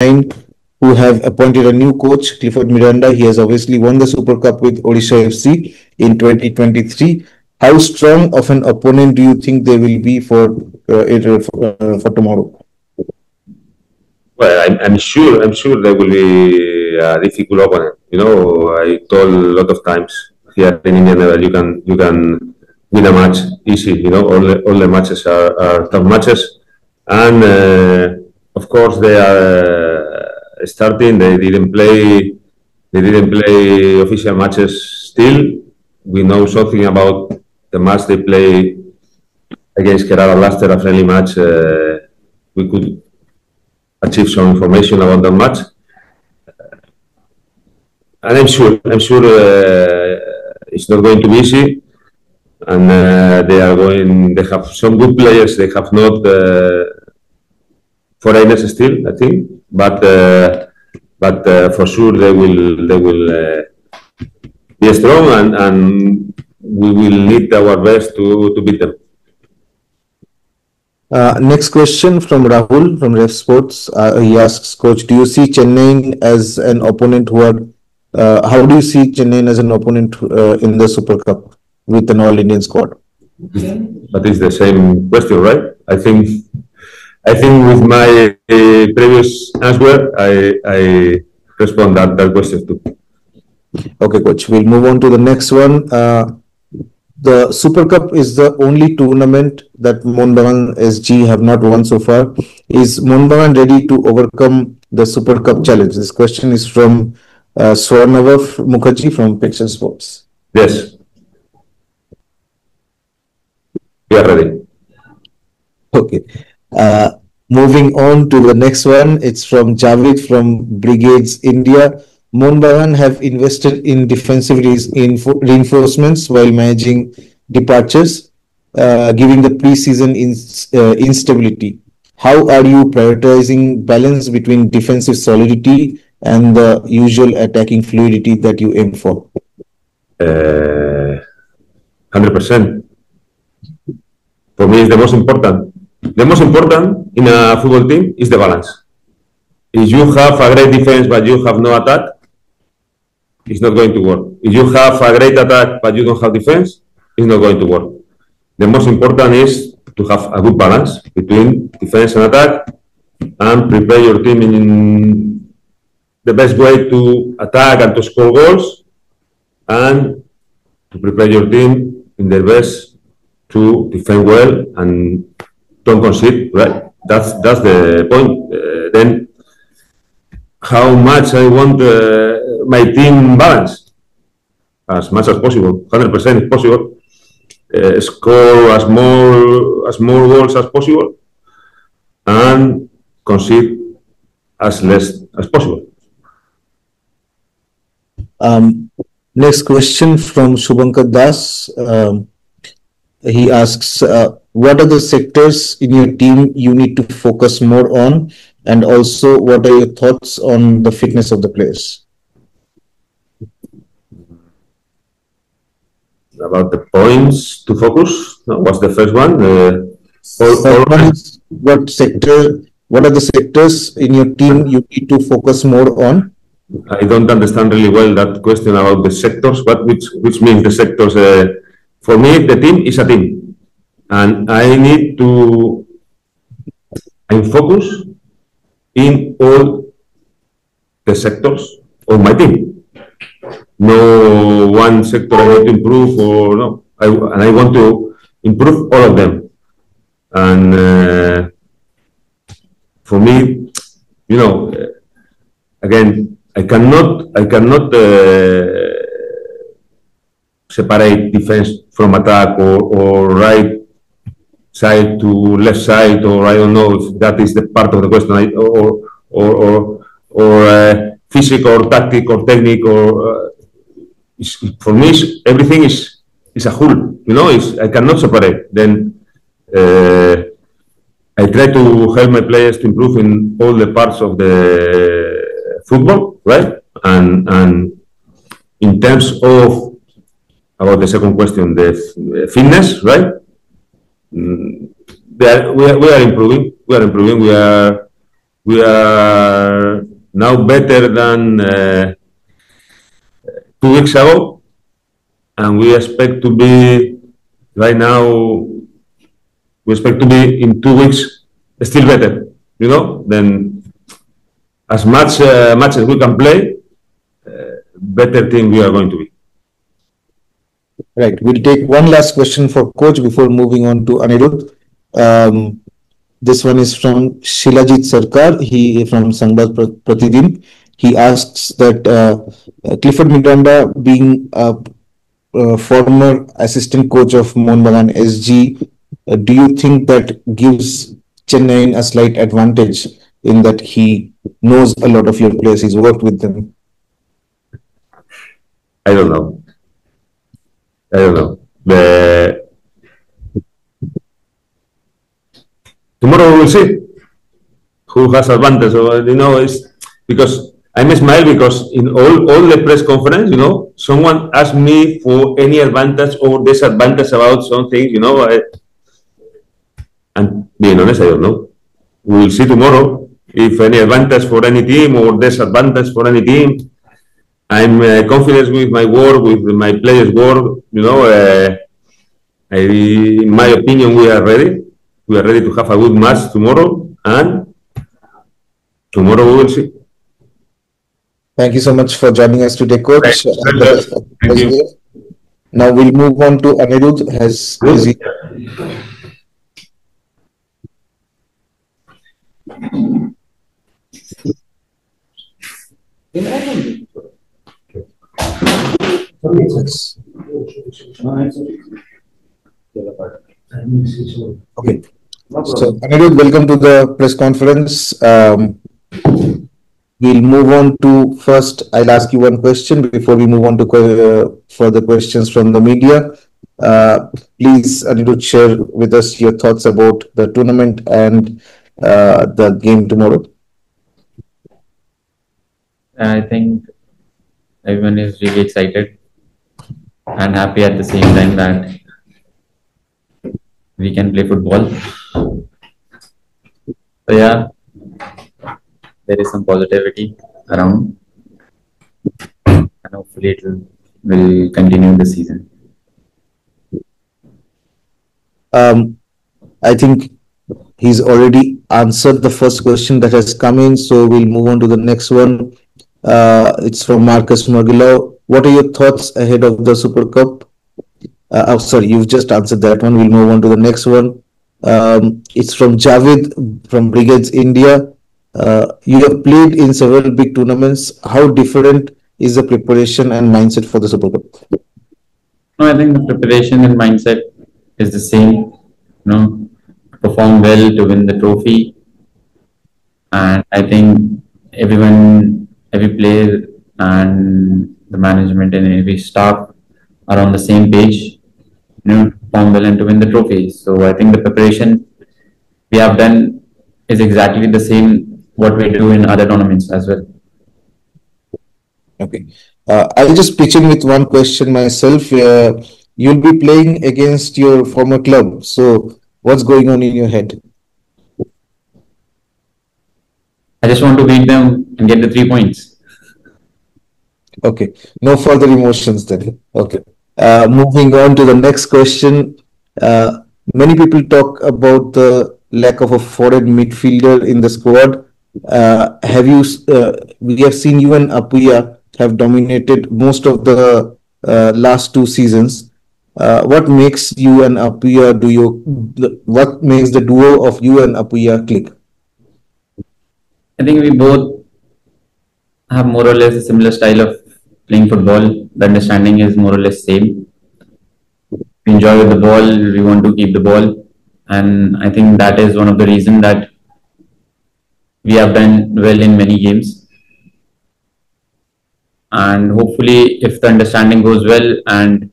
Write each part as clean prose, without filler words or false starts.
Chennaiyin, who have appointed a new coach, Clifford Miranda. He has obviously won the Super Cup with Odisha FC in 2023. How strong of an opponent do you think they will be for tomorrow? Well, I'm sure they will be a difficult opponent. You know, I told a lot of times here in India that you can win a match easy. You know, all the matches are tough matches, and of course they are starting. They didn't play official matches still. We know something about the match they play against Kerala last year, a friendly match. We could achieve some information about that match. And I'm sure it's not going to be easy. And they have some good players. They have not foreigners still, I think, but for sure they will be strong, and we will need our best to beat them. Next question from Rahul from Ref Sports. He asks, Coach, do you see Chennai as an opponent how do you see Chennai as an opponent in the Super Cup with an all-Indian squad? That is the same question, right? I think with my previous answer, I respond that question too. Okay, Coach. We'll move on to the next one. The Super Cup is the only tournament that Mohun Bagan SG have not won so far. Is Mohun Bagan ready to overcome the Super Cup challenge? This question is from Swarnava Mukherjee from Pixel Sports. Yes. We are ready. Okay. Moving on to the next one. It's from Javed from Brigades India. Mohun Bagan have invested in defensive reinforcements while managing departures, giving the pre-season instability. How are you prioritizing balance between defensive solidity and the usual attacking fluidity that you aim for? 100%. For me, it's the most important. The most important in a football team is the balance. If you have a great defense but you have no attack, it's not going to work. If you have a great attack but you don't have defense, it's not going to work. The most important is to have a good balance between defense and attack, and prepare your team in the best way to attack and to score goals, and to prepare your team in the best to defend well and don't concede. Right? That's the point. Then, how much I want my team balance? As much as possible. 100% is possible. Score as more goals as possible, and concede as less as possible. Next question from Shubhankar Das. He asks, what are the sectors in your team you need to focus more on? And also, what are your thoughts on the fitness of the players? About the points to focus? What's the first one? What are the sectors in your team you need to focus more on? I don't understand really well that question about the sectors. Which means the sectors? For me, the team is a team, and I'm focused in all the sectors of my team. No one sector I want to improve, or no. I want to improve all of them. And for me, again, I cannot separate defense from attack, or right side to left side, or I don't know if that is the part of the question, or physical or tactic or technique, or for me everything is a whole. I cannot separate. Then I try to help my players to improve in all the parts of the football, right? And in terms of, about the second question, the fitness, right? We are improving. We We are now better than 2 weeks ago, and we expect to be right now. We expect to be in 2 weeks still better. Then as much as we can play, better team we are going to be. Right. We'll take one last question for coach before moving on to Anirudh. This one is from Shilajit Sarkar. He from Sangbad Pratidin. He asks that Clifford Miranda, being a former assistant coach of Mohun Bagan SG, do you think that gives Chennaiyin a slight advantage in that he knows a lot of your players, he's worked with them? I don't know. Tomorrow we will see who has advantage. It's because I'm smile because in all the press conference, someone asked me for any advantage or disadvantage about something, and being honest, I don't know. We will see tomorrow if any advantage for any team or disadvantage for any team. I'm confident with my work, with my players' work. In my opinion, we are ready. We are ready to have a good match tomorrow, and tomorrow we will see. Thank you so much for joining us today, coach. Thank you. Now we'll move on to Anirudh. Okay. So, Anirudh, welcome to the press conference. We'll move on to first. I'll ask you one question before we move on to further questions from the media. Please, Anirudh, share with us your thoughts about the tournament and the game tomorrow. I think everyone is really excited and happy at the same time that we can play football. So yeah, there is some positivity around, and hopefully it will continue this season. I think he's already answered the first question that has come in, so we'll move on to the next one. It's from Marcus Magillo. What are your thoughts ahead of the Super Cup? Sorry, you've just answered that one. We'll move on to the next one. It's from Javid from Brigades India. You have played in several big tournaments. How different is the preparation and mindset for the Super Cup? No, I think the preparation and mindset is the same. Perform well to win the trophy, and I think every player and the management and every staff are on the same page. Perform well and to win the trophy. So I think the preparation we have done is exactly the same what we do in other tournaments as well. Okay. I'll just pitch in with one question myself. You'll be playing against your former club. So what's going on in your head? I just want to beat them and get the 3 points. Okay. No further emotions then. Okay. Moving on to the next question. Many people talk about the lack of a foreign midfielder in the squad. We have seen you and Apuya have dominated most of the last 2 seasons. What makes you and Apuya what makes the duo of you and Apuya click? I think we both have more or less a similar style of playing football. The understanding is more or less same. We enjoy with the ball, we want to keep the ball, and I think that is one of the reasons that we have done well in many games. And hopefully, if the understanding goes well and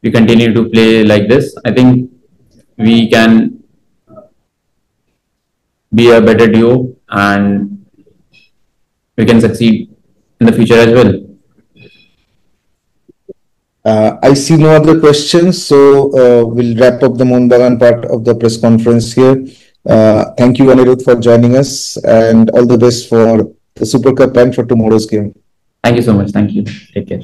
we continue to play like this, I think we can be a better duo and we can succeed in the future as well. I see no other questions, so we'll wrap up the Mohun Bagan part of the press conference here. Thank you, Anirudh, for joining us, and all the best for the Super Cup and for tomorrow's game. Thank you so much. Thank you. Take care.